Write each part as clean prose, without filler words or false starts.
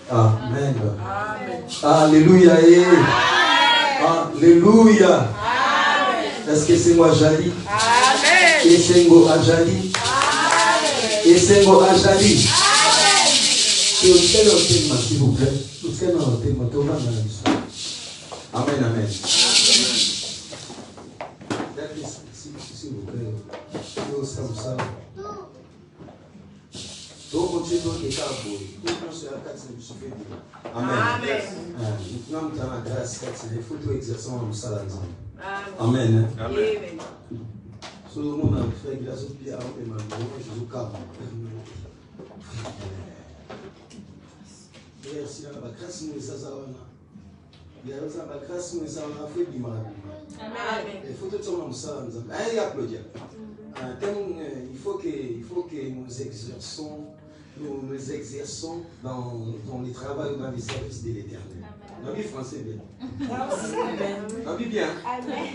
Amen. Alléluia. Alléluia. Est-ce que c'est moi Jali? Amen. Et c'est moi Ajali. Amen. Et c'est moi Ajali. S'il vous plaît. Amen, amen. S'il vous plaît. Amen. Amen. Amen. Tout le monde a fait grâce au pied à Jésus calme. Si la grâce nous est il y a la grâce nous est fait du mal. Il faut tout le monde il applaudir. Il faut que nous exerçons dans les travaux ou dans les services de l'Éternel. La vie française bien. La vie bien.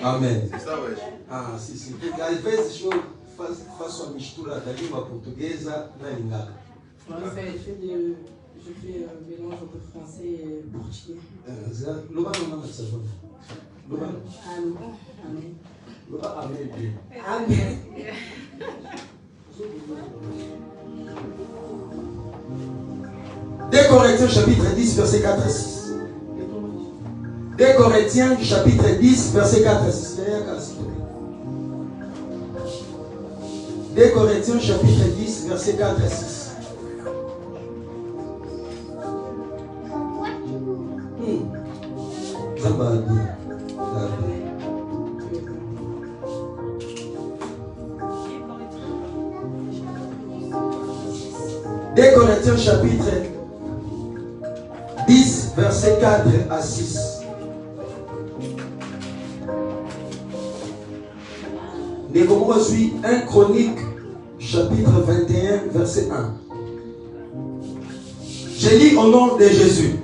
Amen. C'est ça, oui. Ah, si. Às vezes eu faço a mistura da língua portuguesa na lingala. Je fais un mélange entre français et portugais. Amen. Amen. 2 Corinthiens chapitre 10 verset 4 à 6. 2 Corinthiens chapitre 10 verset 4 à 6. 2 Corinthiens chapitre 10 verset 4 à 6. Deux Corinthiens chapitre 10 verset 4 à 6. Négomo suit 1 Chronique chapitre 21 verset 1. Je lis au nom de Jésus.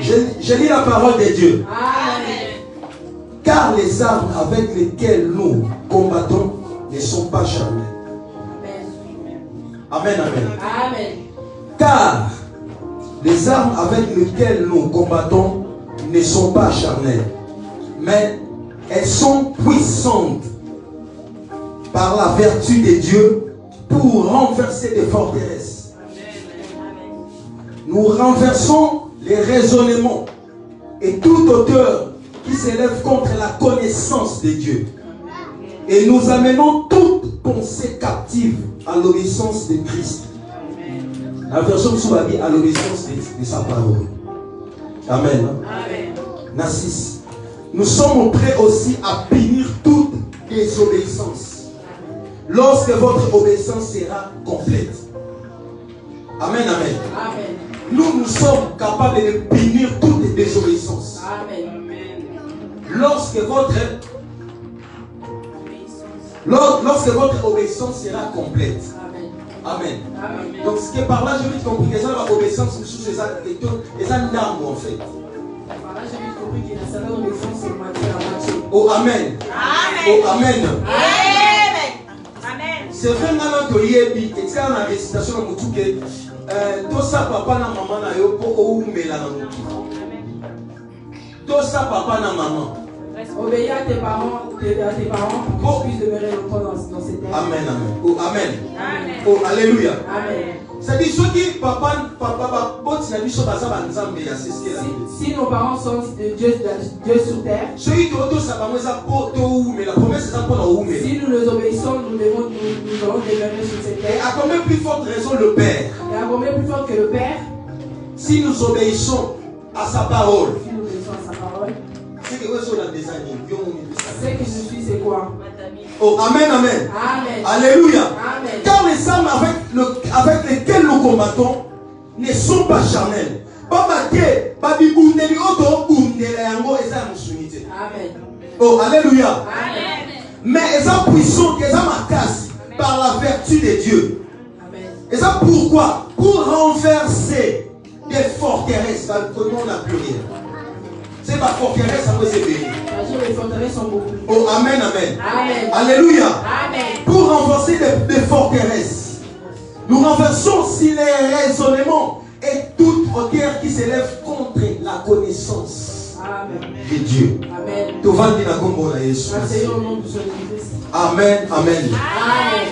Je lis la parole de Dieu. Amen. Car les armes avec lesquelles nous combattons ne sont pas charnelles. Amen, amen. Amen. Car les armes avec lesquelles nous combattons ne sont pas charnelles, mais elles sont puissantes par la vertu de Dieu pour renverser des forteresses. Amen. Nous renversons les raisonnements et toute hauteur qui s'élève contre la connaissance de Dieu. Et nous amenons toute pensée captive à l'obéissance de Christ. La version sous la vie à l'obéissance de sa parole. Amen. Amen. Narcisse. Nous sommes prêts aussi à punir toute désobéissance lorsque votre obéissance sera complète. Amen, amen. Amen. Nous sommes capables de punir toute désobéissance. Amen. Lorsque votre obéissance sera complète. Amen. Amen. Amen. Donc ce qui est par là, je vais compris que ça va obéissance sous ces armes en fait. Par là, j'ai compris que la seule obéissance c'est moitié à moitié. Oh amen. Amen. Oh amen. Amen. C'est vraiment que yebi et ça la récitation de Moutouké. Tout ça papa na maman na yo pour oumela na mutu. Tout ça papa na maman. Obéir à tes parents pour qu'ils puissent demeurer longtemps dans ces terres. Amen, amen. Oh, amen. Amen. Oh, alléluia. Amen. C'est-à-dire, ceux qui, si nos parents sont de Dieu sur terre, si nous les obéissons, nous allons demeurer sur cette terre. Et à combien plus forte raison le Père? Et à combien plus forte que le Père? Si nous obéissons à sa parole. Si nous obéissons à sa parole. Ce que je suis, c'est quoi? Oh, amen, amen. Amen. Alléluia. Amen. Car les armes avec lesquelles nous combattons ne sont pas charnelles. Oh, alléluia. Amen. Mais elles sont puissantes, elles sont marquées par la vertu de Dieu. Amen. Et ça pourquoi? Pour renverser des forteresses. Dans le monde n'a plus rien. C'est ma forteresse, ça peut se bénir. Les forteresses sont beaucoup. Oh, amen, amen. Amen. Alléluia. Amen. Pour renverser des forteresses, nous renversons si les raisonnements et toute frontière qui s'élève contre la connaissance Amen. de Dieu. Amen. Amen. Amen. Amen.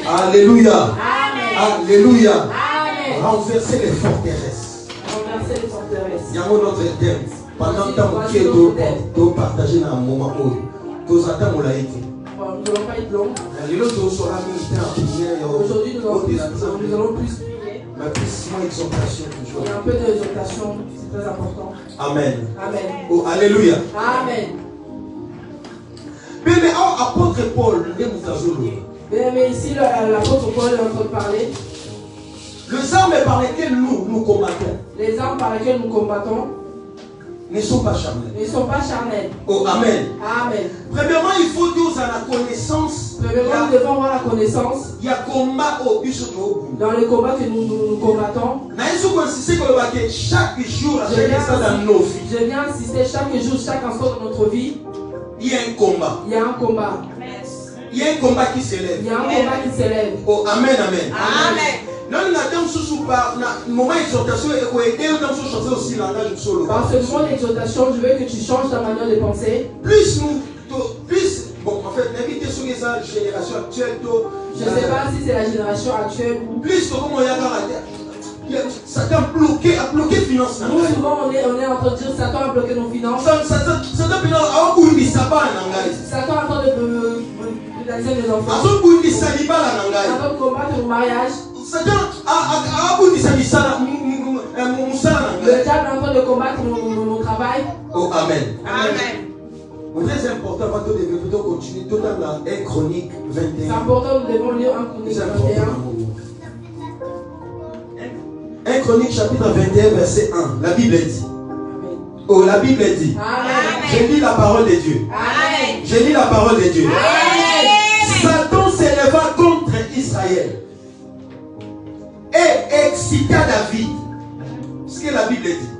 Alléluia. Amen. Alléluia. Amen. Renverser les forteresses. Renverser les forteresses. Il y a un autre terme. Pendant que tu es partagé dans un moment où tu attends mon laïque. Nous n'allons pas être longs. Aujourd'hui, nous allons plus prier. Mais plus moins exhortation toujours. Il y a un peu d'exhortation, c'est très important. Amen. Amen. Oh, alléluia. Amen. Mais apôtre Paul, Mais ici, l'apôtre Paul est en train de parler. les armes par lesquelles nous combattons Les armes par lesquelles nous combattons ne sont pas charnelles. ne sont pas charnelles. Oh, amen. Amen. Premièrement, il faut dire à la connaissance. Premièrement, nous devons avoir la connaissance. Il y a combat au but dans le combat que nous combattons. Chaque jour, à chaque instant dans nos vies, je viens insister chaque jour, chaque instant de notre vie. Il y a un combat. Il y a un combat. Il y a un combat qui s'élève. Il y a un combat qui s'élève. Oh, amen, amen. Amen. Dans ce moment d'exhortation, dans ce moment d'exhortation, je veux que tu changes ta manière de penser. Plus, bon, en fait, n'invitez sur les générations actuelles. Je ne sais pas si c'est la génération actuelle ou. Plus, comment il y a Satan a bloqué finances. Nous, souvent, on est en train de dire Satan a bloqué nos finances. Satan est en train de pénaliser mes enfants. Satan de combattre mon mariage. Le diable est en train de combattre mon travail. Oh, amen. Amen. Très important, nous devons continuer tout dans la 1 Chronique 21. C'est important, nous devons lire 1 Chronique 21. 1 Chronique chapitre 21, verset 1. La Bible dit. Amen. Oh, la Bible dit. Amen. Je lis la parole de Dieu. Amen. Je lis la parole de Dieu. Amen. Satan s'éleva contre Israël et excita David. Ce que la Bible dit.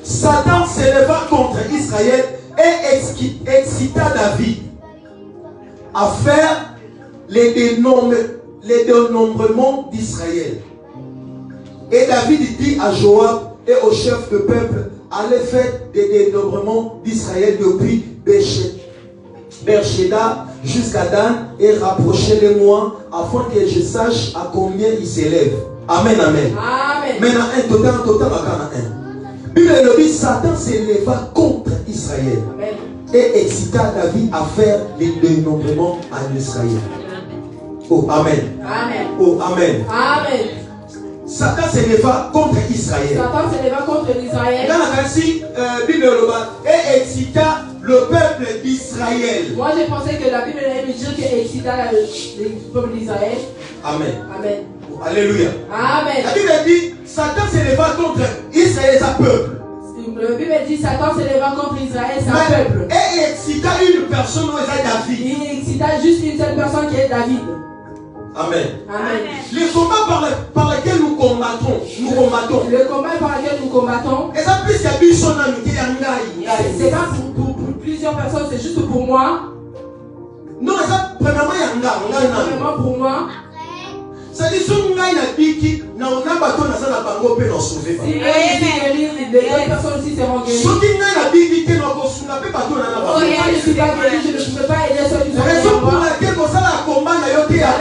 Satan s'éleva contre Israël et excita David à faire les dénombrements d'Israël. Et David dit à Joab et au chef de peuple, allez faire des dénombrements d'Israël depuis Beersheba jusqu'à Dan et rapprochez-les-moi afin que je sache à combien ils s'élèvent. Amen, amen. Amen. Maintenant, total, Bible le dit, Satan s'éleva contre Israël. Amen. Et excita David à faire les dénombrements en Israël. Oh, amen. Amen. Oh, amen. Amen. Satan s'éleva contre Israël. Satan s'éleva contre Israël. Dans la version Bible et excita le peuple d'Israël. Moi, j'ai pensé que la Bible allait me dire que excita le peuple d'Israël. Amen. Amen. Alléluia. Amen. La Bible dit Satan s'éleva contre Israël, sa peuple. La Bible dit Satan s'éleva contre Israël, sa peuple. Et excita une personne, David. Il excita juste une seule personne qui est David. Amen. Amen. Les combats par lesquels nous combattons. Le combat par lequel nous combattons. Et ça plus qu'il y a c'est pas pour plusieurs personnes, c'est juste pour moi. Non, ça premièrement il y a premièrement pour moi. Ça dit si on a une biki, na on a bateau na ça la bango pe na sauver. Si les autres personnes aussi seront guéries. Si on a une biki que na ko sunga pe bateau na na bango. Je ne suis pas guéri, je ne peux pas aider ceux qui sont raison pour laquelle on ça la combat na yo te ya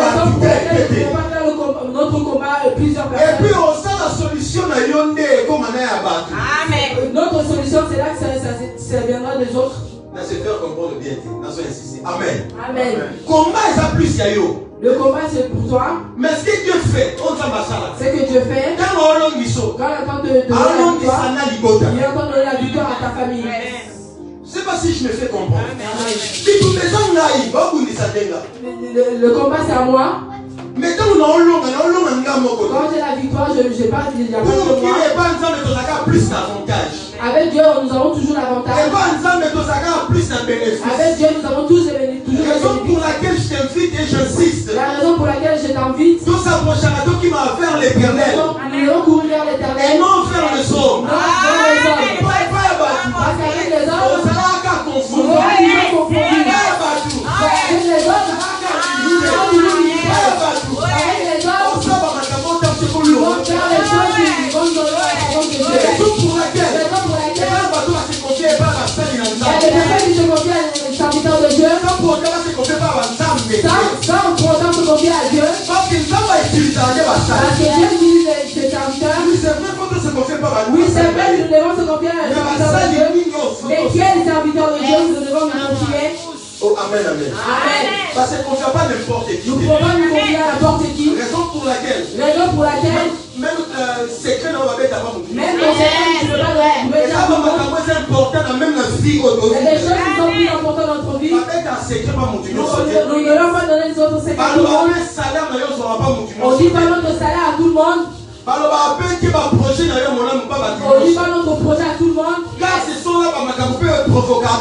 notre combat plusieurs personnes. Et puis on ça la solution na yo nde comme na ya bateau. Amen. Notre solution c'est là que ça viendra des autres. Na se faire comprendre bien, na so insister. Amen. Amen. Combat ça plus ya yo. Le combat c'est pour toi. Mais ce que Dieu fait, on s'en va ça là. Ce que Dieu fait. Quand on l'a mis quand il attend de donner la victoire, il attend de donner la victoire à ta famille. Je ne sais pas si je me fais comprendre. Le combat c'est à moi. Mais quand quand j'ai la victoire, je n'ai pas de avec Dieu, nous avons toujours l'avantage. Avec Dieu, nous avons tous les bénéfices. La raison pour laquelle je t'invite et j'insiste. La raison pour laquelle je t'invite. Tout s'approchera à toi qui m'a vers l'éternel. Nous allons courir vers l'éternel. Et non vers les hommes. Non vers les hommes. Parce qu'avec les hommes, nous allons confondre. Avec les hommes, nous allons nous avec les hommes, nous allons faire les choses qui vont donner la parole de Dieu. sans pour autant se confier à Dieu. Parce que Dieu utilise ses serviteurs. Oui, c'est vrai que nous devons se confier à Dieu. Mais quels serviteurs de Dieu nous devons nous confier? Oh, amen, amen. Amen. Parce qu'on ne confie pas n'importe qui. Nous ne pouvons pas nous confier à n'importe qui. Raison pour laquelle. Même secret dans la bête avant mon Dieu. Même ton secret, tu ne peux pas le dire. Ça c'est important dans même la vie. Il y a des choses qui sont plus importantes dans notre vie. La bête a secret pas mon Dieu. Nous ne devons pas donner les autres secrets à tout le monde. On dit pas notre salaire à tout le monde. On dit pas notre projet à tout le monde. Car ce sont là qui peuvent provoquer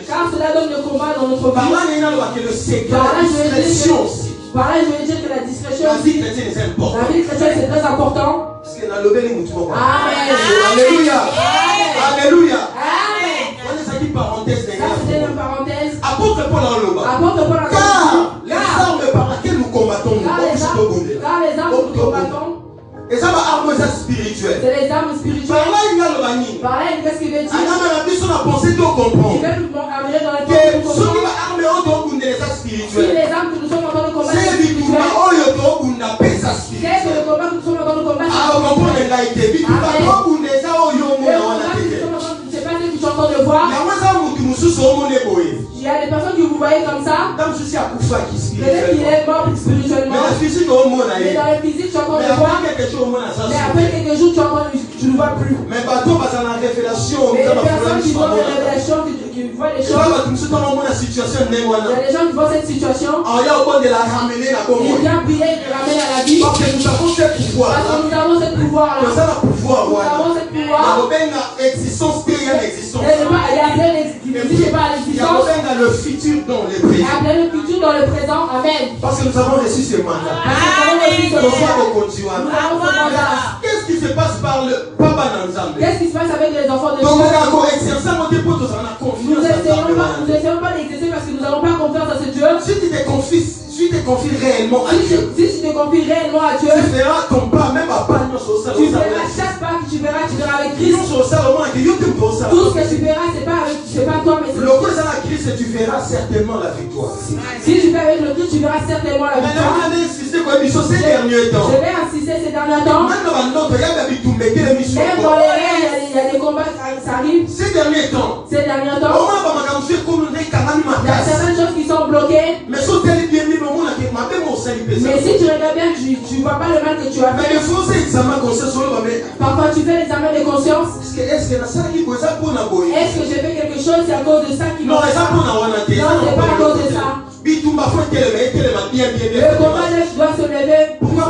car cela donne le combat dans notre vie. Par là, je veux dire que la discrétion aussi, la vie chrétienne c'est très important. Amen. Alléluia. Alléluia. Amen. C'était une parenthèse. Apôtre Paul a car les armes par lesquelles nous combattons, car les armes que nous combattons, et ça va armes spirituelles. C'est les armes spirituelles. Par là, il y a le banni. Par là, qu'est-ce qu'il veut dire? On a pensé de comprendre. Il veut nous amener dans les que ceux qui vont armer autour des armes spirituelles. Si les armes que nous sommes en train de combattre c'est spirituelles. Qu'est-ce que le combat que nous sommes en train de combattre? Ah, on comprend les gars. C'est pas ce que tu es en train de voir. Il y a des personnes que vous voyez comme ça. Peut-être qu'il est mort spirituellement. Mais dans le physique, tu es en train de voir. Mais après quelques jours, tu ne vois plus. Mais les personnes qui voient les révélations, qui voient les choses. Il y a des gens qui voient cette situation. Il vient prier et le ramène à la vie. Parce que nous avons ce pouvoir. Nous avons ce pouvoir. Nous avons ce pouvoir. Existence, il y a plein d'existence. Il y a le futur dans le présent. Il y a plein de futur dans le présent. Amen. Parce que nous avons reçu ce mandat. Qu'est-ce qui se passe par le Papa Nanzambe? Qu'est-ce qui se passe avec les enfants de Dieu? Nous n'essayons pas d'exercer parce que nous n'avons pas confiance à ce Dieu. Si tu te confies réellement à Dieu, si tu te confies réellement à Dieu, tu verras ton pas, même à pas, tu verras chaque pas que tu verras avec Christ. Tout ce que tu verras, c'est pas toi, mais c'est Christ. Tu verras certainement la victoire. Si tu fais avec le Christ, tu verras certainement la victoire. Je vais insister ces derniers temps. Même dans les rêves, il y a des combats qui arrivent. Ces derniers temps. Il y a certaines choses qui sont bloquées. Mais si tu regardes bien, tu ne vois pas le mal que tu as fait. Parfois tu fais l'examen de conscience. Est-ce que j'ai fait quelque chose? C'est à cause de ça qui m'a fait. Non, c'est pas à cause de ça. Le combat doit se lever. Pourquoi?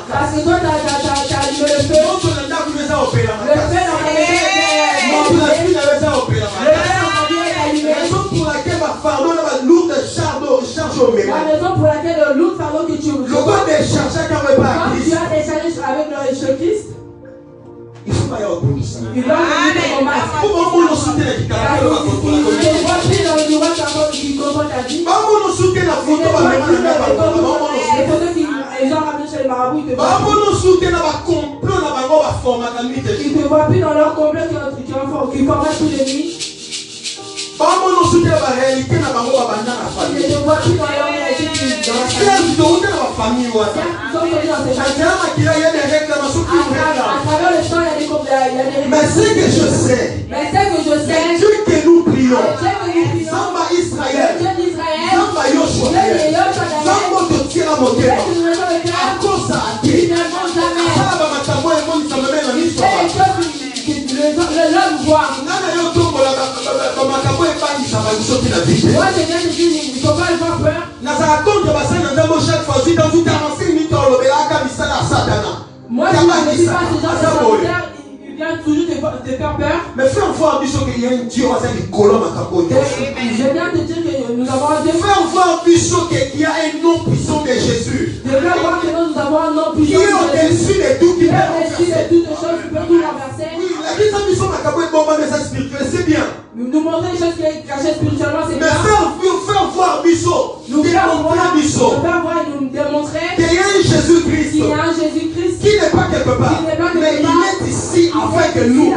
Parce que toi, tu as allumé le feu. Le feu dans la vie est allumé. La raison pour laquelle le lourd fardeau que tu as déchargé avec le Christ, il faut pas y avoir de ça. Il doit venir combattre. Il ne voit plus dans le miroir qui comprend ta vie. Les photos qu'ils ont ramenées chez les marabouts, ils te voient plus dans leur complot qui forment tous les nuits. Ils ne te voient plus dans leur réalité dans la famille. À travers le temps, il y a des mais ce que je sais, Dieu que nous prions, Samba Israël, Samba Yoshua, Samba Totira Motema, à cause ça a été, l'homme voit. Moi je viens de dire, il ne faut pas avoir peur. Moi je ne dis pas ce genre de commentaires, il vient toujours te faire peur. Mais fais voir qu'il y a un Dieu je viens de dire que nous avons un Dieu. Fais voir qu'il y a un nom puissant de Jésus. Je veux voir que nous avons un nom puissant de Jésus. Qui est au-dessus de tout, qui peut toutes choses, qui peut tout renverser. C'est bien. Nous montrer les choses qui sont cachées spirituellement, c'est bien. Mais faire voir nous faire voir et nous démontrer qu'il y a un Jésus-Christ. Qu'il y a un Jésus-Christ qui n'est pas quelque part. Mais il est ici avec nous.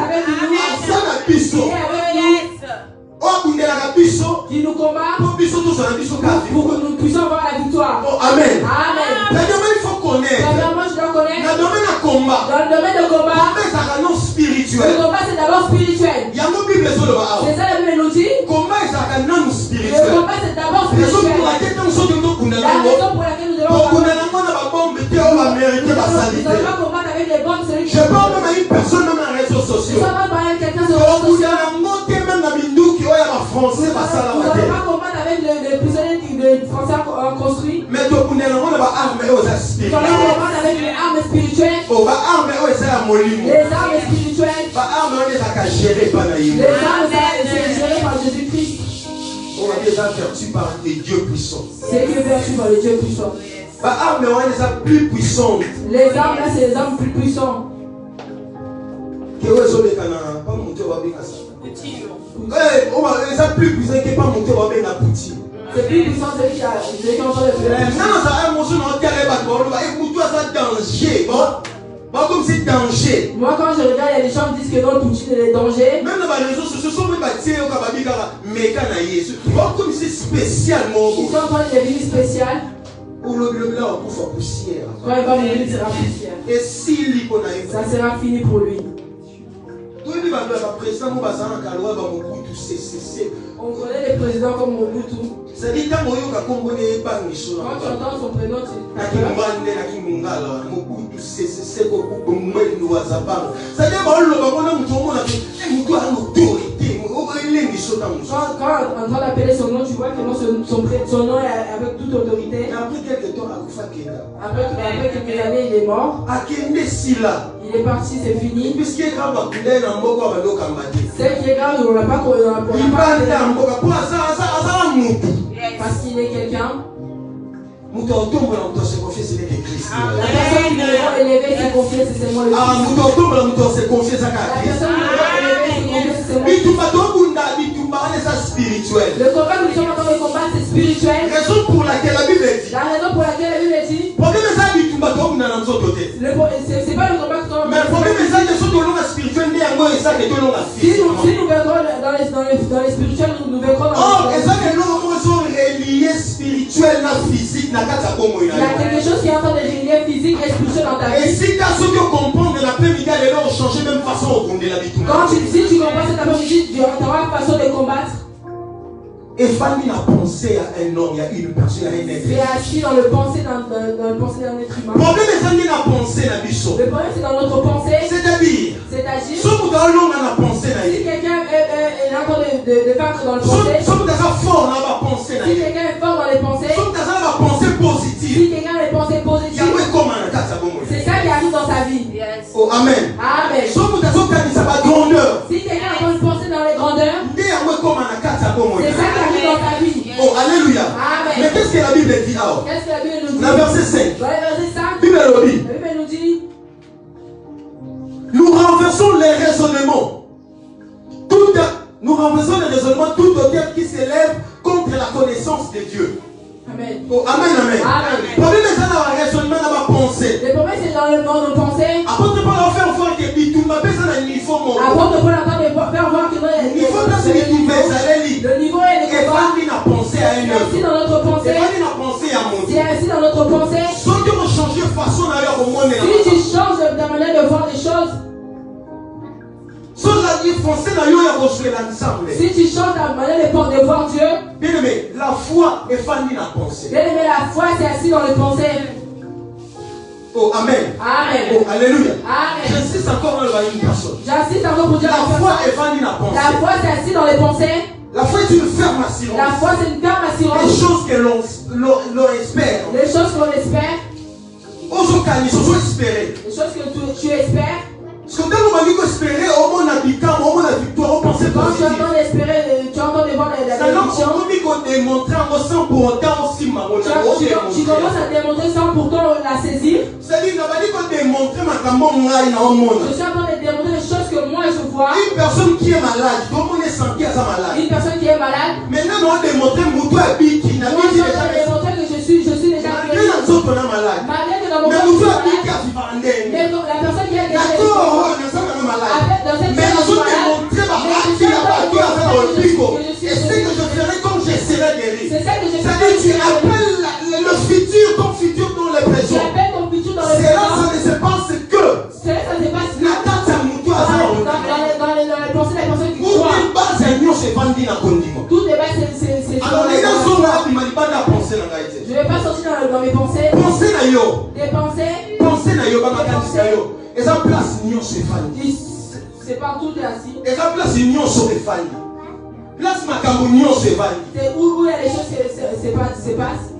combat. Dans le domaine de combat, spirituel. Le combat c'est d'abord spirituel. Il y a une Bible sur le bas. C'est ça la Bible nous dit. Combat est spirituel. Le combat c'est d'abord spirituel. La raison pour laquelle nous devons combattre. Nous devons pas combattre avec les bombes. Je parle même à une personne même dans les réseaux sociaux. Nous ne pas parler avec quelqu'un sur les réseaux sociaux. Nous ne pas combattre avec les prisonniers de Français construits. Mais nous combattre avec les armes spirituelles. Les armes spirituelles. Les armes gérées par Jésus-Christ. On a déjà vertu par les dieux puissants. C'est que vertu par les dieux puissants. Les armes plus puissantes. Les armes là, c'est les armes plus puissantes. Les armes plus puissantes qui pas monter au la poutine. C'est plus puissant celui qui a entendu le danger. Comme c'est danger. Moi quand je regarde, il y a des gens qui disent que dans le Poutine il y a des dangers. Même dans les réseaux sociaux, ce sont même comme c'est spécialement. Ils sont en train de vie spéciale. Quand poussière. Quand il va mourir, il sera poussière. Et si ça sera fini pour lui. On connaît les présidents comme Mobutu. C'est-à-dire quand tu entends son prénom, quand on entend appeler son nom, tu vois que son nom est avec toute autorité. Après quelques années, il est mort. Il est parti, c'est fini. Ce qui est grave, on n'a pas parce qu'il est quelqu'un. La personne qui est élevée, c'est confier, c'est seulement le Fils. La personne qui est élevée, c'est spirituel. Le combat que nous sommes en train de combattre, c'est spirituel. Raison pour laquelle la Bible dit. La raison pour laquelle la Bible dit. C'est pas le combat que nous sommes. Mais le problème est que nous sommes spirituel, mais si nous verrons dans les spirituels, nous verrons dans les relié spirituel et physique. Il y a quelque chose qui est en train de relier physique et spirituel dans ta vie. Et si tu as ce que comprendre de l'après-midi, elle va changer même façon de quand si tu comprends cet après-midi, tu auras une façon de combattre. Et Fanny a pensé à un homme, il y a une personne, il y a un être. C'est assis dans le pensée d'un être humain. Le problème est dans la pensée, la bichon. Le problème c'est dans notre pensée. C'est-à-dire, si quelqu'un est en train de faire dans le pensée, si quelqu'un est fort dans les pensées, si quelqu'un a des pensées positives, c'est ça qui arrive dans sa vie. Yes. Oh, amen. Amen. Si quelqu'un a une pensée dans les grandeurs, c'est ça qui arrive dans ta vie. Oh, alléluia. Amen. Mais qu'est-ce que la Bible dit alors? Qu'est-ce que la Bible nous dit? Dans le verset 5. Dans le verset 5, la Bible nous dit, nous renversons les raisonnements. Nous renversons les raisonnements tout auteur qui s'élève contre la connaissance de Dieu. Amen. Oh, amen, amen. Le problème est dans le raisonnement, dans ma pensée. Le problème c'est dans nos pensées. Apôtre Paul a fait voir que Bitumba pèse un niveau. Apôtre Paul a fait voir que le niveau est le combat. C'est assis dans notre pensée. C'est assis dans notre pensée. Si tu changes ta manière de voir les choses, si tu changes ta manière de voir Dieu, bien aimé, la foi est fondée dans la pensée. Bien aimé, la foi c'est assis dans les pensées. Oh, amen. Amen. Oh, alléluia. Amen. J'insiste encore dans une personne. J'insiste encore pour dire la foi est fondée dans la pensée. La foi c'est assis dans les pensées. La foi est une ferme assurance. La foi c'est une ferme assurance. Les choses que l'on espère. Les choses qu'on espère. Les choses que tu espères. Parce que quand on dit espérer, au monde habitant, au monde victoire, on pense positif. Quand tu entends espérer, tu entends voir la bénédiction. Tu commences à démontrer sans pourtant la saisir. C'est-à-dire, je suis en train de démontrer les choses que moi je vois. Une personne qui est malade, tout le monde est senti à sa malade. Une personne qui est malade. Maintenant, on va démontrer que je suis déjà malade. Malgré que dans mon corps, mais la personne qui est c'est ça que je ferai. Tu appelles le futur, ton futur dans les présents. Tu appelles ton futur dans les présents. Ça ne se passe que eza place nyonso efandi. C'est partout tu es assis. Eza place nyonso efandi. Place makambo nyonso efandi. C'est où il y a les choses se passent.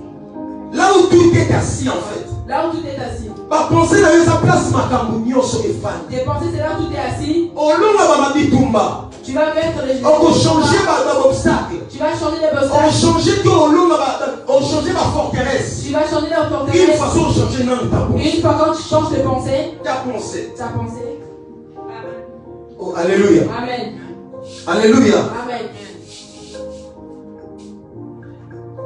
Là où tout est assis en fait. Là où tout est assis. Ba penser na eza place makambo nyonso efandi. Tes pensées c'est là où tout est assis. Olonga ba mabitumba. Tu vas mettre les on va changer l'obstacle. Tu vas changer les obstacles. On va changer tout on changer ma forteresse. Tu vas changer la forteresse. Une façon de changer ta pensée. Une fois quand tu changes tes pensées. Ta pensée. Ta pensée. Oh, alléluia. Amen. Alléluia. Amen.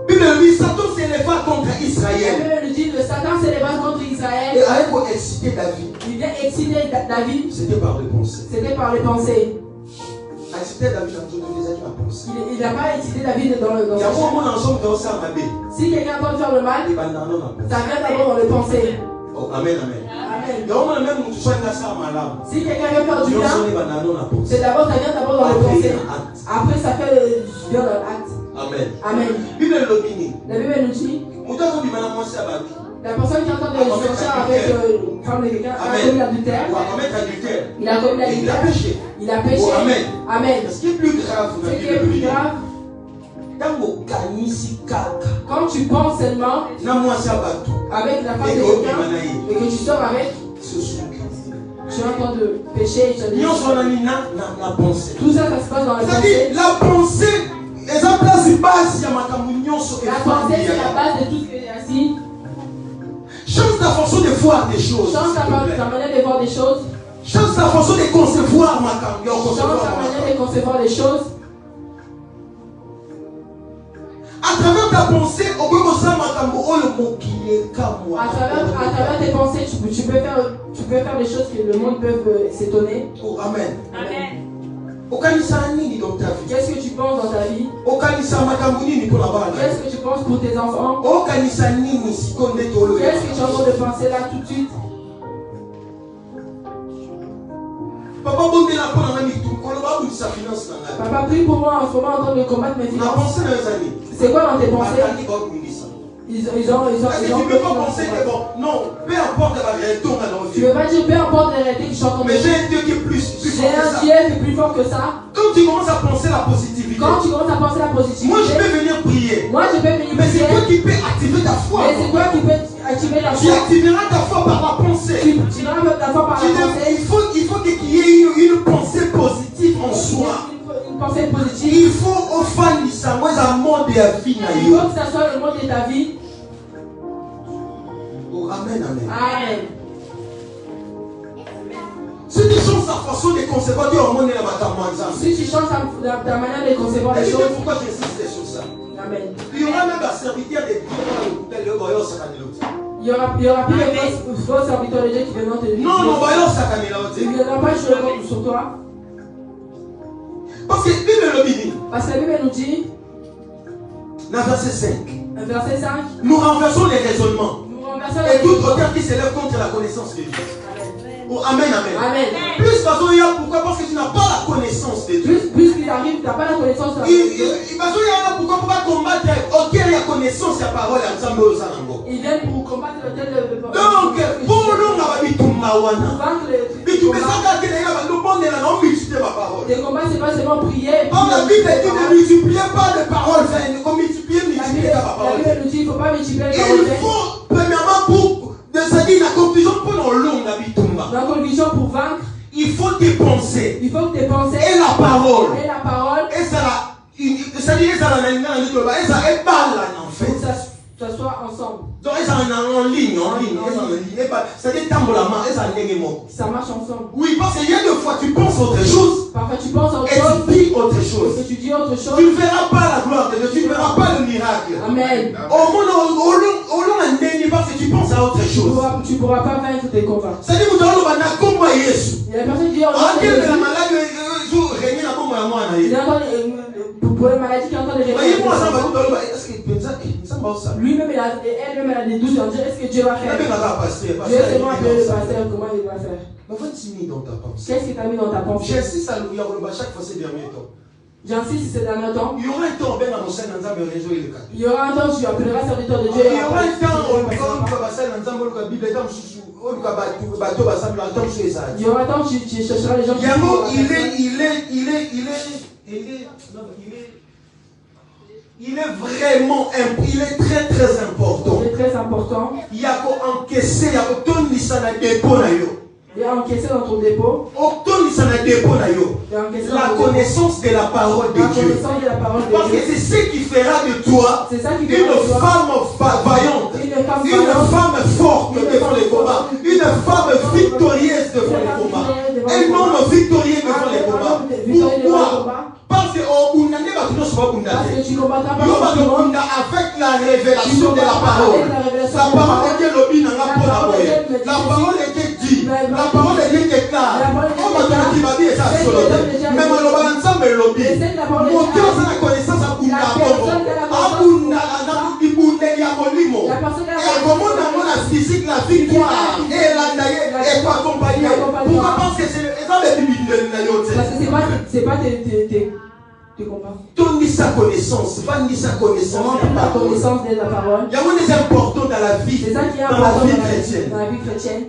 Bible dit Satan s'éleva contre Israël. La Bible dit le Satan s'éleva contre Israël. Et avec pour exciter David. Il vient exciter David. C'était par les pensées. C'était par les pensées. Exciter David dans toutes les années à penser. Il n'a pas excité David dans le. Il y a un moment ensemble dans ça ma si quelqu'un entend faire le mal, ça vient d'abord dans les pensées. Oh, amen, amen. Amen. Si quelqu'un veut faire du bien, c'est d'abord, ça vient d'abord dans les pensées. Après, ça fait vient dans l'acte. Amen. Amen. La Bible nous dit, la personne qui entend des sortir avec une femme de quelqu'un a commis l'adultère. Il a commis l'adultère. Il a péché. Amen. Amen. Ce qui est plus grave, quand tu penses seulement avec la femme de quelqu'un et que tu sors avec, tu es en train de pécher et tu as dit, tout ça, ça se passe dans la pensée. La pensée, la pensée, c'est la base de tout ce qui est assis. Change ta façon de voir des choses. Change ta manière de voir des choses. Change ta façon de concevoir ma change ta manière de concevoir les choses. À travers ta pensée, à travers tes pensées, tu peux faire des choses que le monde peut s'étonner. Oh, amen. Amen. Qu'est-ce que tu penses dans ta vie? Qu'est-ce que tu penses pour tes enfants? Qu'est-ce que tu es en train de penser là tout de suite? Papa, prie pour moi en ce moment en train de combattre mes finances. C'est quoi dans tes pensées? Ils ont tu ne peux pas penser que bon, non, peu importe la réalité, on a tu ne peux pas dire peu importe la réalité que je suis en train de mais j'ai un Dieu qui est plus fort que ça. J'ai un Dieu qui est plus fort que ça. Quand tu commences à penser la positivité. Quand tu commences à penser la positivité. Moi je peux venir prier. Moi je peux venir prier. Mais c'est toi qui peux activer ta foi. Mais c'est toi qui peux activer ta foi. Tu activeras ta foi par la pensée. Tu activeras ta foi par la pensée. Il faut qu'il y ait une pensée positive en soi. Une pensée positive. Il faut au fan de ça, moi ça monde de la vie. Il faut que ça soit le monde de ta vie. Oh, amen, amen. Amen. Si tu changes ta façon de concevoir, tu vas emmener la matamouanza. Si tu changes ta manière de concevoir les choses. Pourquoi j'insiste sur ça? Amen. Il y aura même un serviteur de Dieu. Il y aura plus de faux serviteurs de Dieu qui viendront te dire. Non, il ne viendra pas sur toi. Parce que la Bible nous dit, dans verset 5, nous renversons les raisonnements et tout auteur qui s'élève contre la connaissance de Dieu. Oh, amen, amen. Amen. Plus il y a pourquoi? Parce que tu n'as pas la connaissance de Dieu. Plus qu'il arrive, tu n'as pas la connaissance de Dieu. Pourquoi pour pas combattre? Ok, il y a connaissance, il y a parole, ils viennent pour combattre le tel de donc, pour nous, on va dire tout mawana. Les combats, c'est pas seulement prier. La Bible dit ne multipliez pas de paroles. Multiplier la parole. La Bible nous dit il ne faut pas multiplier les paroles. Il faut, premièrement, pour la conclusion pour nos longues, la conclusion pour vaincre, il faut tes pensées. Il faut que tes pensées et la parole. Et la parole. Et ça, c'est-à-dire, ça est balle en fait. Ça soit ensemble. Donc, ils sont en ligne. C'est-à-dire, ça marche ensemble. Oui, parce qu'il y a des fois, tu penses autre chose. Parfois, tu penses autre et chose. tu dis autre chose. Et tu dis autre chose. Tu ne verras pas la gloire de Dieu. Tu ne verras pas le miracle. Amen. Au long parce que tu penses à autre chose. Tu ne pourras pas vaincre tes combats. C'est-à-dire, vous allez voir, il y a personne qui dit, pour les maladies qui sont en train de régner. Lui-même, elle-même, elle a des doutes en disant, est-ce que Dieu va faire? Dieu est seulement appelé le pasteur, comment il va faire? Qu'est-ce que tu as mis dans ta pensée? J'insiste à l'ouïe, chaque fois ces derniers temps. J'insiste si c'est dans notre temps. Il y aura un temps, ben, dans mon sein, dans un réseau, il est calme. Il y aura un temps où tu appelleras serviteur de Dieu. Il y aura un temps où il y aura un temps où tu chercheras les gens qui il est vraiment, il est très très important. Il est très important. Il y a qu'à encaisser, il y a qu'à tourner ça dans le dépôt. Il y a encaissé dans ton dépôt. La connaissance de la parole de Dieu. Parce que c'est ce qui fera de toi une femme vaillante, une femme forte devant les combats, une femme victorieuse devant les combats, un homme victorieux devant les combats. Pourquoi? Parce que tu combattras avec la révélation de la parole. La parole est lobby dans la parole. La parole est dit. La parole est déclarée. On va dire qu'il va dire ça sur le thème. Même en l'ensemble est lobby. Mon Dieu, c'est la connaissance à Bunda. À Bunda, il y a Molimo. Et comment on a physique la victoire et la est pas accompagnée. Pourquoi? Parce que c'est dans les bibliques de parce que c'est pas tes combats. Donne sa connaissance, va ni sa connaissance. La connaissance de la parole. Il y a un des importants dans la vie. C'est ça qui est dans important la vie chrétienne. Dans la vie chrétienne.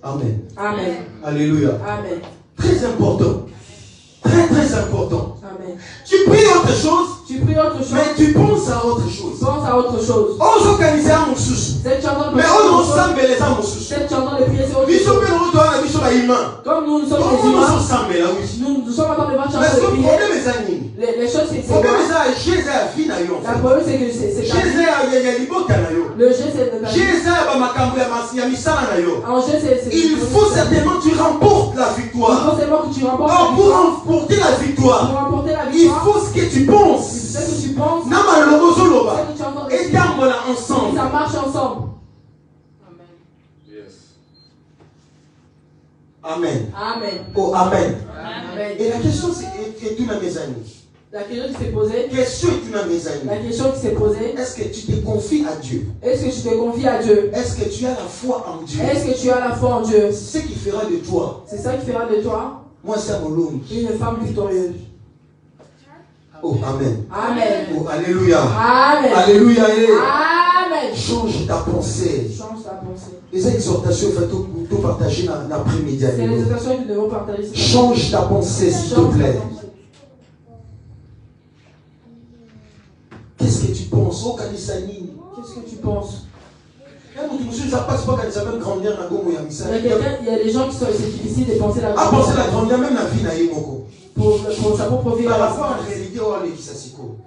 Amen. Amen. Alléluia. Amen. Très important. Très très important. Amen. Tu pries autre chose. Tu pries autre chose. Mais tu penses à autre chose. Pense à autre chose. On s'organise à mon sous. Mais on ensemble les âmes mon sous. Cette chanson de prier sur autre chose. Comme nous sommes des humains. Nous sommes en train de voir chanter de prier. Les choses c'est le problème c'est que c'est le jeu c'est il faut certainement que tu remportes la victoire. Il faut seulement que tu remportes la victoire. Pour remporter la victoire, il faut ce que tu penses. Ce que tu penses. Et t'armes-la ensemble. Ça marche ensemble. Amen. Amen. Oh, amen. Amen. Et la question c'est une de mes amis. La question qui s'est posée. Question est une de mes amis. La question qui s'est posée. Est-ce que tu te confies à Dieu? Est-ce que tu te confies à Dieu? Est-ce que tu as la foi en Dieu? Est-ce que tu as la foi en Dieu? C'est ce qui fera de toi. C'est ça qui fera de toi. Moi c'est mon long. Une femme victorieuse. Oh, amen. Amen. Oh, alléluia. Amen. Alléluia. Amen. Change ta pensée. Change ta pensée. Les exhortations, il faut tout partager dans l'après-midi. C'est les exhortations que nous devons partager. Change ta pensée, s'il te plaît. Qu'est-ce que tu penses? Oh, Kanisani. Qu'est-ce que tu penses? Il y a des gens qui sont difficiles de penser la grandeur. Penser la grandeur, même la vie n'a eu pour sa propre vie.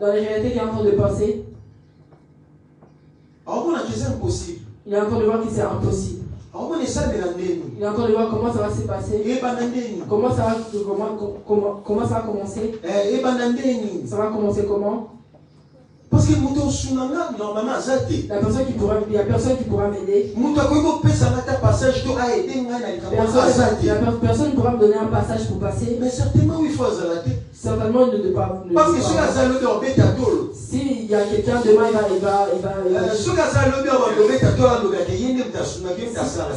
Dans les réalités qu'il est en train de passer. Il est en train de voir que c'est impossible. Il est en train de voir comment ça va se passer. Comment ça va commencer. Ça va commencer comment? Parce que normalement, il n'y a personne qui pourra m'aider. Personne ne pourra me donner un passage pour passer. Mais certainement, il faut certainement ne pas. Parce que s'il y a quelqu'un demain, il va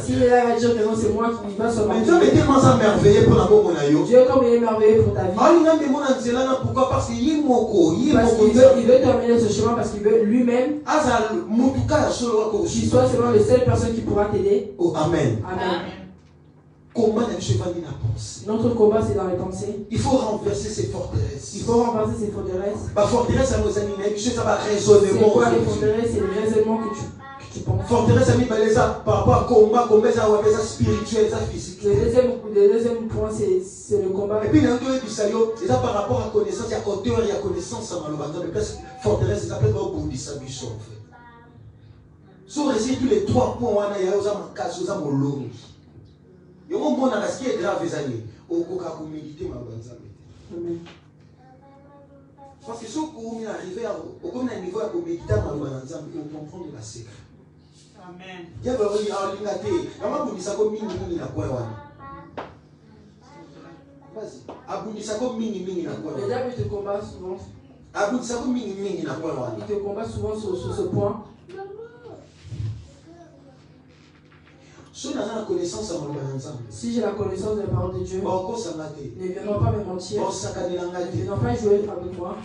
s'il est là, il va dire que non, c'est moi qui va se marquer. Dieu, comme il est merveilleux pour ta vie. Pourquoi? Parce qu'il veut terminer ce chemin parce qu'il veut lui-même qu'il soit seulement la seule personne qui pourra t'aider. Oh, amen. Amen. Notre combat, c'est dans les pensées. Il faut renverser ces forteresses. Il faut renverser ces forteresses. Forteresse à nos amis, ça va raisonnement. C'est quoi les forteresses? C'est le raisonnement que tu penses. Forteresse à par rapport à combat spirituel, physique. Le deuxième point, c'est le combat. Et puis, c'est ça par rapport à connaissance, il y a hauteur, il y a connaissance à Malobanda. Mais presque forteresse, ça peut être au bout de sa mission, en fait. Si on réussit tous les 3 points, il y a un cas, il y a un long. Et on voit ce qui est grave, les amis. On peut méditer, parce que si on arrive au niveau de méditer, on comprend la secret. Amen. Il y a le diable te combat souvent. Il te combat souvent sur ce point. Si j'ai la connaissance de la parole de Dieu, ne viendront pas me mentir, ne viendront pas jouer avec moi.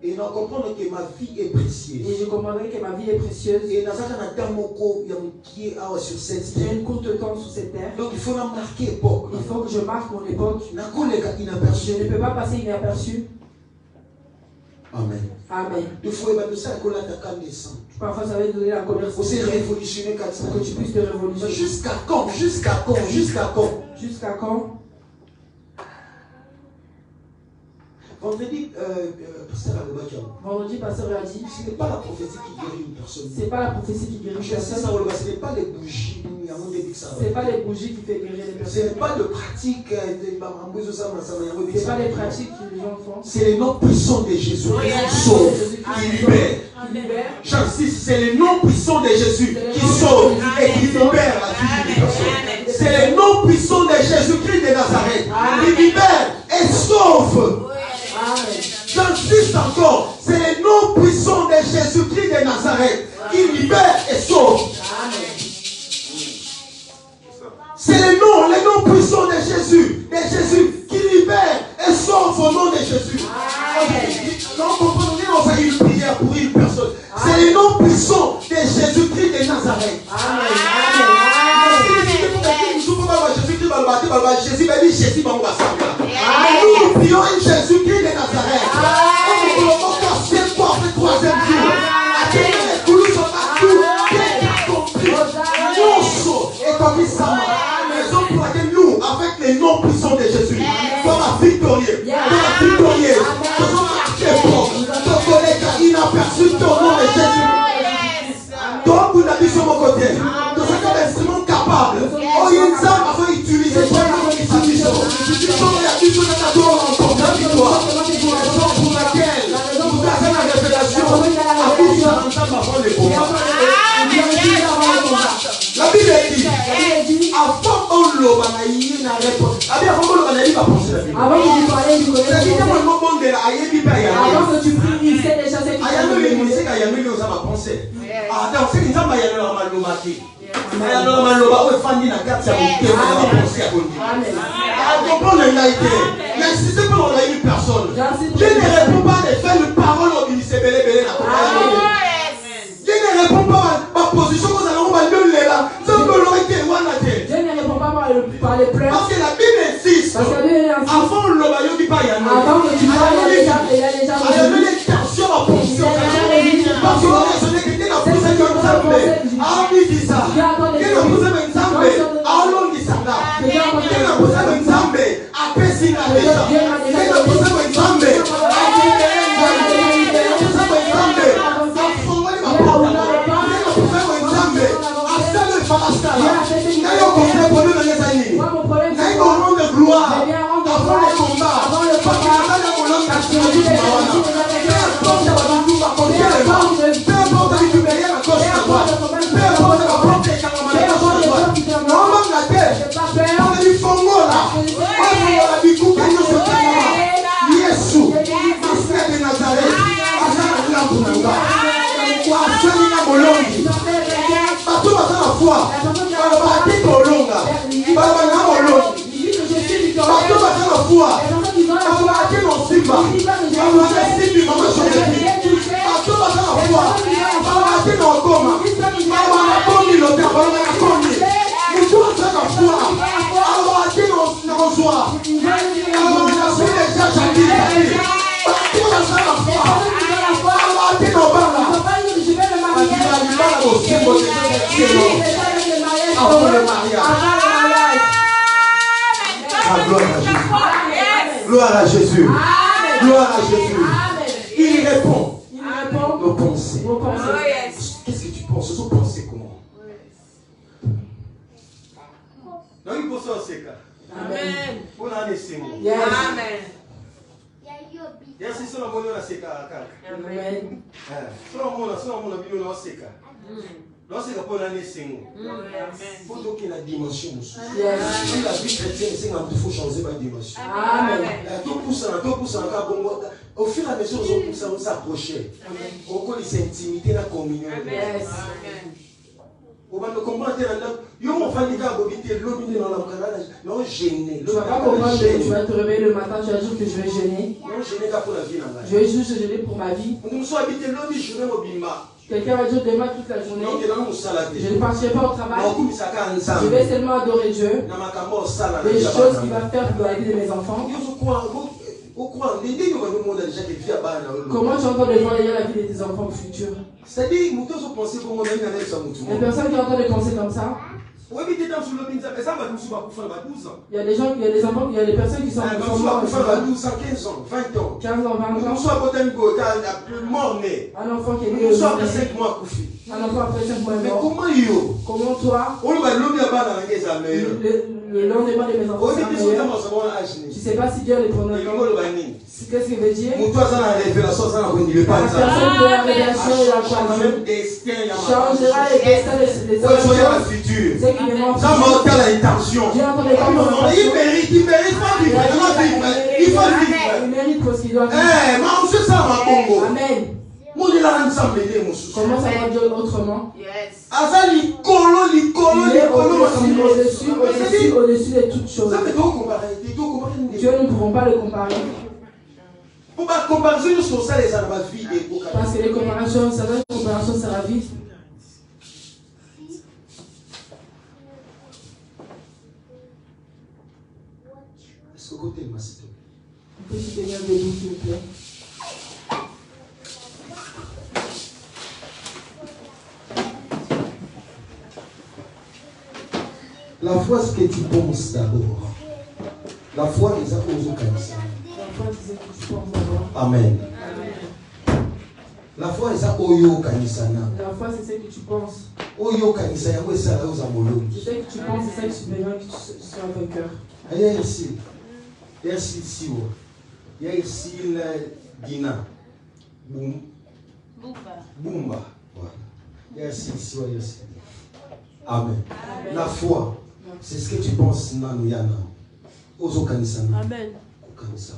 Et nous comprenons que ma vie est précieuse. Et je comprendrai que ma vie est précieuse. Et nous j'ai une courte temps sur cette terre. Donc il faut marquer l'époque. Il faut que je marque mon époque. Je ne peux pas passer inaperçu. Amen. Amen. Parfois ça va te donner la colère. Pour que tu puisses te révolutionner. Jusqu'à quand? Jusqu'à quand? Jusqu'à quand? Jusqu'à quand? Vendredi, pasteur a dit, ce n'est pas la prophétie qui guérit une personne. C'est pas la prophétie qui guérit une personne. Ce n'est pas les bougies. C'est pas les bougies qui fait guérir les personnes. Ce n'est pas de pratique. C'est pas les pratiques que les gens font. C'est le nom puissant de Jésus qui sauve, qui libère. J'insiste, c'est le nom puissant de Jésus qui sauve et qui libère la vie d'une personne. C'est le nom puissant de Jésus-Christ de Nazareth qui libère et sauve. J'insiste encore, c'est le nom puissant de Jésus-Christ de Nazareth qui libère et sauve. C'est le nom puissant de Jésus qui libère et sauve au nom de Jésus. Non, comprenez, on fait une prière pour une personne. C'est le nom puissant de Jésus-Christ de Nazareth. Jésus, nous prions un Jésus-Christ de Nazareth. C'est quoi le troisième jour? Raison pour laquelle nous, avec les noms puissants de Jésus, sommes victorieux. Nous sommes marqués pour ton collègue inaperçu ton nom de Jésus. Donc, vous n'avez sur mon côté. Nous sommes un instrument capable. Oh, il y a une âme à faire utiliser pour nous qui s'affichent. Si on a dit tout à l'heure, on rencontre la victoire. Raison pour laquelle vous avez la révélation. Avant les combats. La Bible dit, avant qu'on l'obanaïe n'a réponse. Avant qu'on l'obanaïe va penser la Bible. Avant que tu parlais, tu connais la Bible. Avant que tu pries, il sait déjà ce qu'il faut. N'insistez pas dans une personne. Je ne réponds pas des faits de parole au ministère. Je ne réponds pas à ma position. Je ne réponds pas par les pleurs. Parce que la Bible insiste. Avant le maillot du païen. Avant que tu parles, il y a déjà les tensions à position. Parce qu'on a sonné que tu n'as pas posé comme ça. Ah oui, dis ça. Tu n'as pas posé comme ça. Ah non, dis ça. Tu n'as pas posé comme ça. Ah, Pessi n'a déjà. Tu n'as pas posé comme ça. Gloire à Jésus. Gloire à Jésus. Il répond. Nos pensées. Qu'est-ce que tu penses? Ce sont pensées comment? Non, il pense au Seka. Amen. Pour l'année, c'est bon. Amen. Yes, c'est ça, on a Seka. Amen. C'est ça, on a Seka. Non, c'est pour l'année, c'est bon. Il faut donc qu'il y ait la dimension. Si la vie chrétienne, c'est qu'il faut changer ma dimension. Amen. Au fur et à mesure, on s'approchait. On connaît cette intimité, la communion. Tu ne vas pas comprendre que tu vas te réveiller le matin, tu vas dire que je vais jeûner. Je vais juste jeûner pour ma vie. Quelqu'un va dire demain toute la journée, je ne partirai pas au travail, je vais seulement adorer Dieu, des choses qu'il va faire pour la vie de mes enfants. Comment tu entends de voir la vie de tes enfants futurs? C'est-à-dire, les personnes qui entendent de penser comme ça, il y a des gens, il y a des enfants, il y a des personnes qui sont morts à 12 ans, 15 ans, 20 ans. 15 ans, 20 ans. Un enfant qui est né un enfant après 5 mois est mort. Comment toi, le lendemain de mes enfants, tu ne sais pas si Dieu les prendra. Qu'est-ce qu'il veut dire? La personne de la révélation et la croisée changera les destins des hommes. C'est qui demande. Il mérite pas vivre. Il faut vivre. Il mérite parce qu'il doit vivre. Amen. Comment ça va Dieu autrement? Il est au-dessus de toutes choses. Dieu, nous ne pouvons pas le comparer. Parce que les comparaisons, certaines comparaisons, ça va vite. Est-ce que côté de ma cité? On peut se tenir debout, s'il vous plaît. La foi, ce que tu penses d'abord. La foi, les accords kanisa. Amen. La foi, c'est oyo kanisa na. La foi, c'est ce que tu penses. Oyo kanisa yango esala oza molongi. C'est ce que tu penses, c'est ça que tu besoin que tu sois vainqueur. Aya ici. Ici siwo. Ya ici la Dina. Bumba. Voilà. Ya ici siwo ici. Amen. La foi, c'est ce que tu penses na yana. Ozo kanisa na. Amen. Kanisa.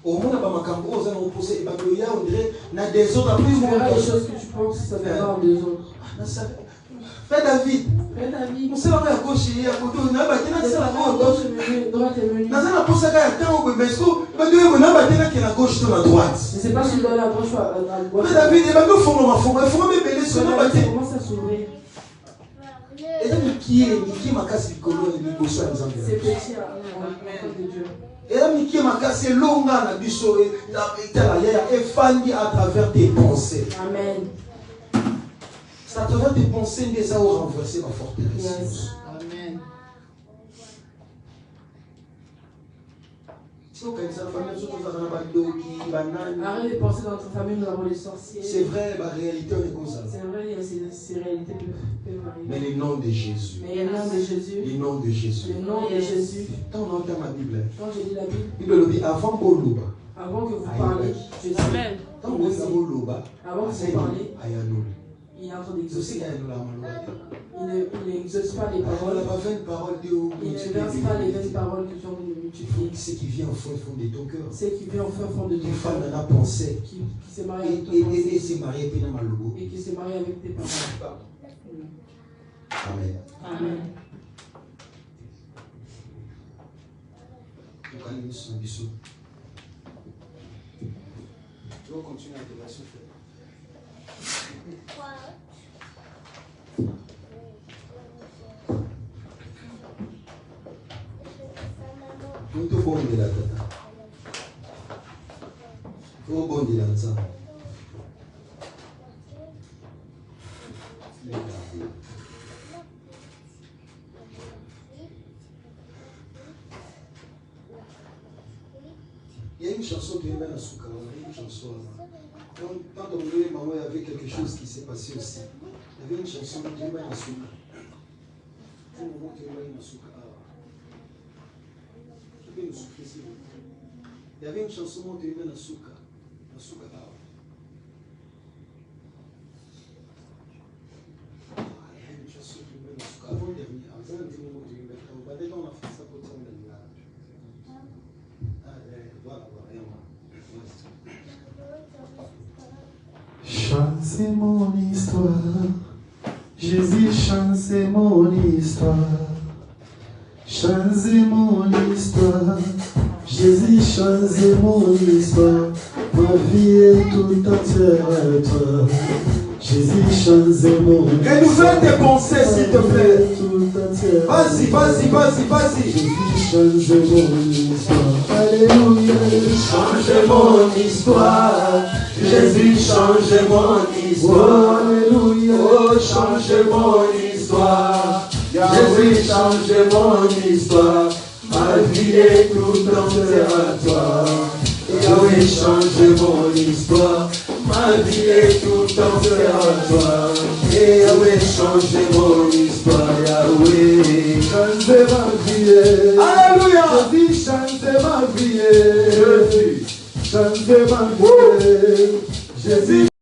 Au monde, on dirait des autres. Tu verras les choses que tu penses, ça viendra en deux autres. Fais David. On sait à gauche et à côté. Droite et menu. Je ne sais pas si tu dois aller à gauche ou à droite. David, commence à s'ouvrir. C'est petit en face de Dieu. Et là, Mickey Makasi longa na biso et fandi à travers tes pensées. Amen. C'est à travers tes pensées que ça va renverser ma forteresse. Yes. Amen. Arrête de penser dans notre famille, nous avons les sorciers. C'est vrai, la réalité est comme ça. C'est vrai, ces réalités peuvent arriver. Mais le nom de Jésus. Mais le nom de Jésus. Le nom de Jésus. Le nom de Jésus. Quand on entend ma Bible. Quand je lis la Bible. Bible dit avant Boluba. Avant que vous parlez, Jésus. Amen. Quand vous parlez Boluba. Avant que vous parlez. Il est en train d'exaucer. Il n'exauce pas les paroles. Il ne verse pas les vaines paroles que tu as de multiplier. Ce qui vient au fond de ton cœur. Ce qui vient au fond de ton cœur. Qui pensée. Qui s'est marié avec ton pensée. Et s'est marié et qui s'est marié avec tes paroles. Amen. Amen. Tu vas continuer à te la souffler. Muito bom de la tata. Muito bom de la tata. Il y a une chanson qui est dans la souka, une chanson. Quand on voulait maman, il y avait quelque chose qui s'est passé aussi. Il y avait une chanson qui est dans la souka. Il y avait une chanson qui était dans la souka. La souka. Il y a une chanson qui est dans la souka. Avant le dernier, avant le dernier mot qui est dans la souka. On a fait ça pour ça. Voilà, voilà. Changer mon histoire. Jésus, changer mon histoire. Changer mon histoire. Jésus, changer mon histoire. Ma vie est tout entière à toi. Jésus, changer mon histoire. Renouvelle tes pensées, s'il te plaît. Vas-y, vas-y, vas-y, vas-y. Jésus, changer mon histoire. Alléluia. Change mon histoire. Jésus, change mon histoire. Oh, alléluia. Oh, change mon histoire. Jésus, change mon histoire. Ma vie est tout entière à toi. Yahweh, change mon histoire. Ma vie est tout entière à toi. Yahweh, change mon histoire. Yahweh, Change ma vie. Alléluia. Jésus, change ma vie. Change ma vie. Jésus.